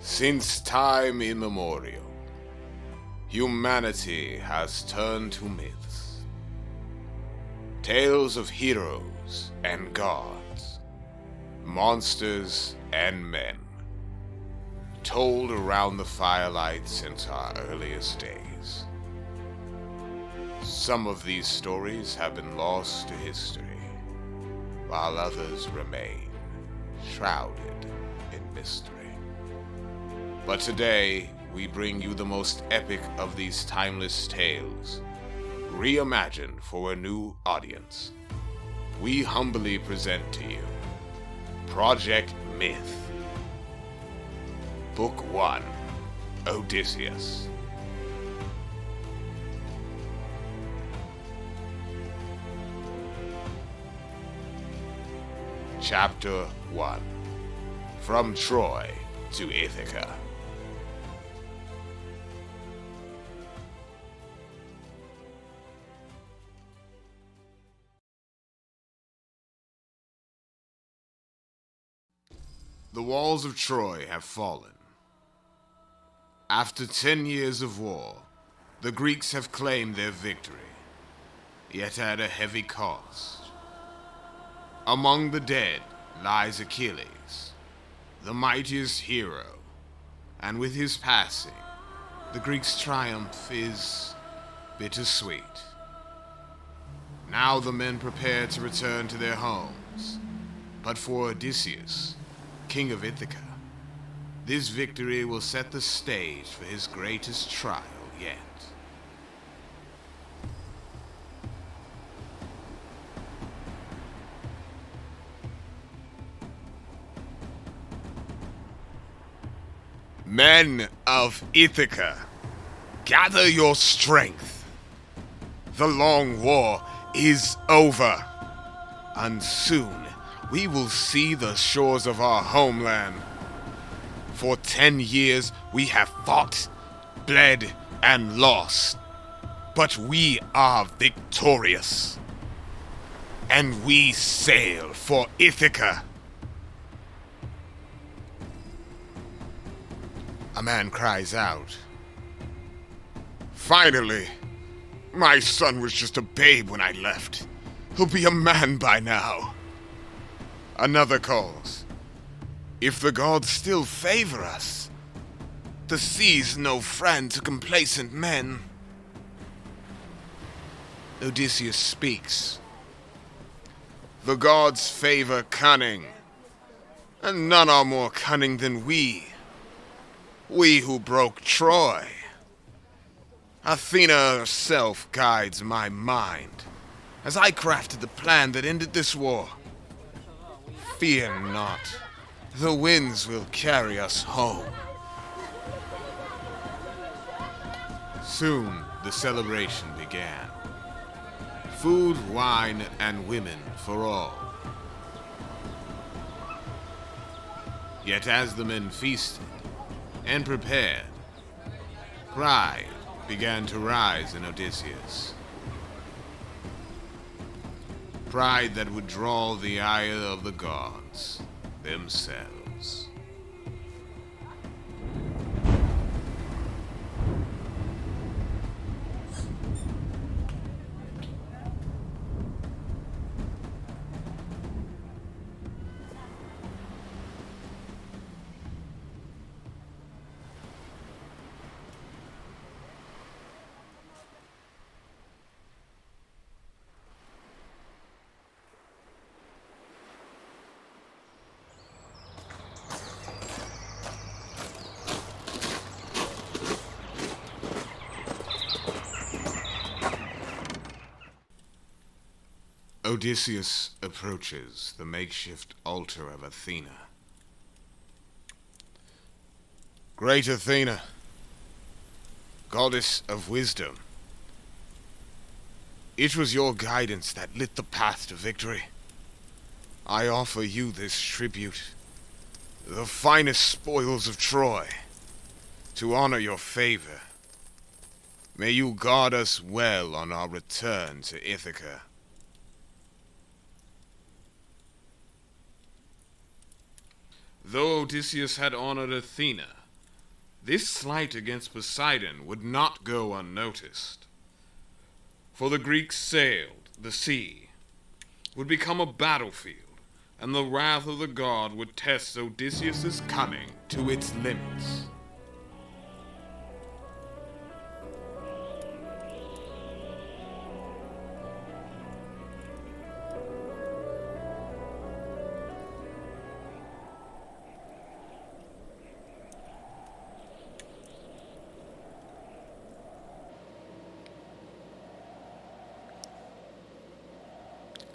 Since time immemorial, humanity has turned to myths. Tales of heroes and gods, monsters and men, told around the firelight since our earliest days. Some of these stories have been lost to history, while others remain shrouded in mystery. But today, we bring you the most epic of these timeless tales, reimagined for a new audience. We humbly present to you Project Myth, Book 1, Odysseus. Chapter 1, From Troy to Ithaca. The walls of Troy have fallen. After 10 years of war, the Greeks have claimed their victory, yet at a heavy cost. Among the dead lies Achilles, the mightiest hero, and with his passing, the Greeks' triumph is bittersweet. Now the men prepare to return to their homes, but for Odysseus, King of Ithaca, this victory will set the stage for his greatest trial yet. Men of Ithaca, gather your strength. The long war is over, and soon we will see the shores of our homeland. For 10 years we have fought, bled, and lost, but we are victorious. And we sail for Ithaca. A man cries out. Finally! My son was just a babe when I left. He'll be a man by now. Another calls. If the gods still favor us, the sea's no friend to complacent men. Odysseus speaks. The gods favor cunning, and none are more cunning than we. We who broke Troy. Athena herself guides my mind as I crafted the plan that ended this war. Fear not, the winds will carry us home. Soon the celebration began. Food, wine, and women for all. Yet as the men feasted and prepared, pride began to rise in Odysseus. Pride that would draw the ire of the gods themselves. Odysseus approaches the makeshift altar of Athena. Great Athena, goddess of wisdom, it was your guidance that lit the path to victory. I offer you this tribute, the finest spoils of Troy, to honor your favor. May you guard us well on our return to Ithaca. Though Odysseus had honored Athena This slight against Poseidon would not go unnoticed. For the Greeks sailed, the sea would become a battlefield, and the wrath of the god would test Odysseus' cunning to its limits.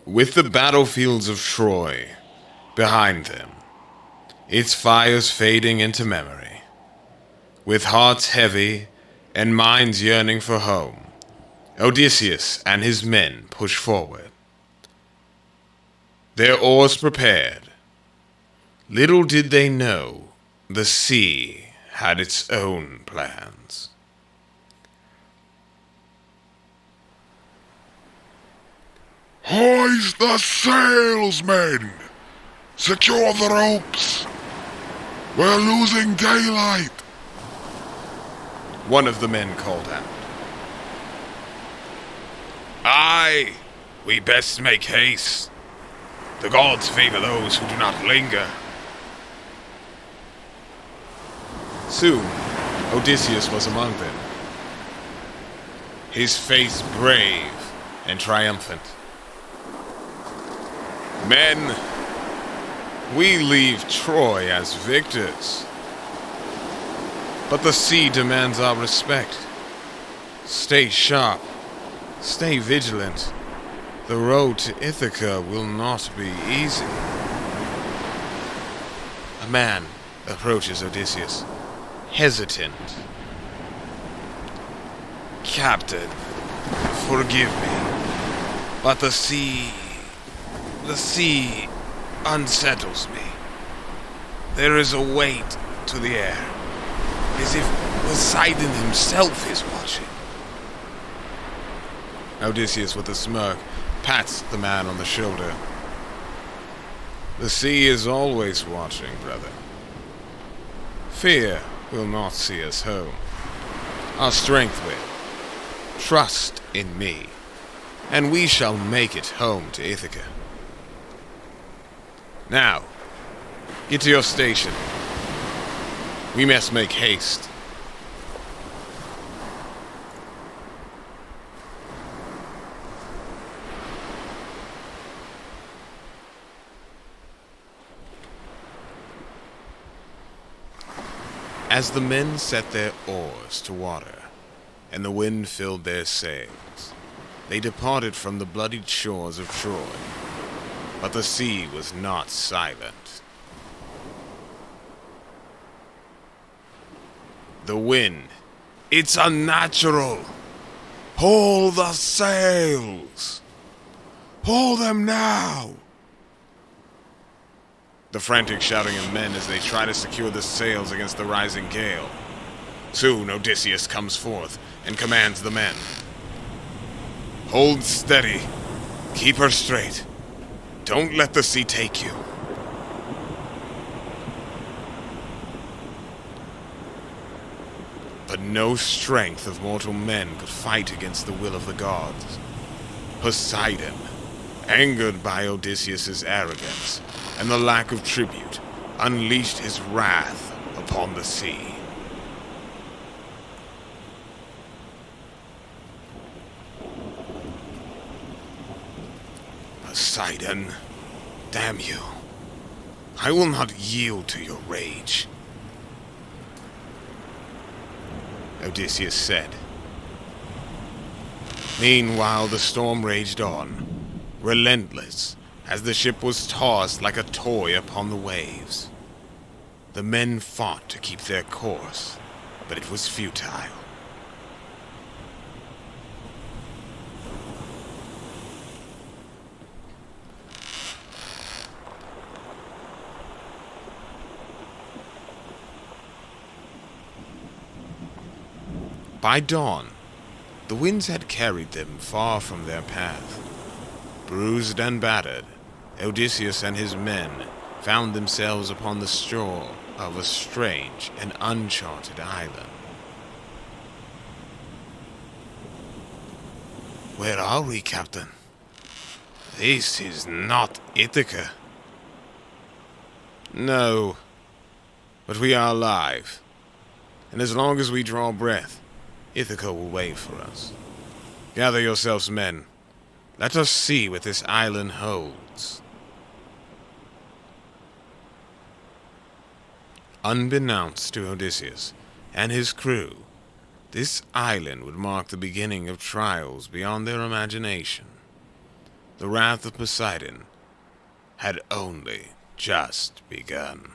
With the battlefields of Troy behind them, its fires fading into memory, with hearts heavy and minds yearning for home, Odysseus and his men push forward. Their oars prepared. Little did they know the sea had its own plans. Hoist the sails, men! Secure the ropes! We're losing daylight! One of the men called out. Aye, we best make haste. The gods favor those who do not linger. Soon, Odysseus was among them, his face brave and triumphant. Men, we leave Troy as victors, but the sea demands our respect. Stay sharp, stay vigilant. The road to Ithaca will not be easy. A man approaches Odysseus, hesitant. Captain, forgive me, but the sea unsettles me. There is a weight to the air, as if Poseidon himself is watching. Odysseus, with a smirk, pats the man on the shoulder. The sea is always watching, brother. Fear will not see us home. Our strength will. Trust in me, and we shall make it home to Ithaca. Now, get to your station. We must make haste. As the men set their oars to water, and the wind filled their sails, they departed from the bloodied shores of Troy. But the sea was not silent. The wind, it's unnatural. Haul the sails. Haul them now. The frantic shouting of men as they try to secure the sails against the rising gale. Soon Odysseus comes forth and commands the men. Hold steady. Keep her straight. Don't let the sea take you. But no strength of mortal men could fight against the will of the gods. Poseidon, angered by Odysseus' arrogance and the lack of tribute, unleashed his wrath upon the sea. Poseidon, damn you. I will not yield to your rage, Odysseus said. Meanwhile, the storm raged on, relentless, as the ship was tossed like a toy upon the waves. The men fought to keep their course, but it was futile. By dawn, the winds had carried them far from their path. Bruised and battered, Odysseus and his men found themselves upon the shore of a strange and uncharted island. Where are we, Captain? This is not Ithaca. No, but we are alive, and as long as we draw breath, Ithaca will wait for us. Gather yourselves, men. Let us see what this island holds. Unbeknownst to Odysseus and his crew, this island would mark the beginning of trials beyond their imagination. The wrath of Poseidon had only just begun.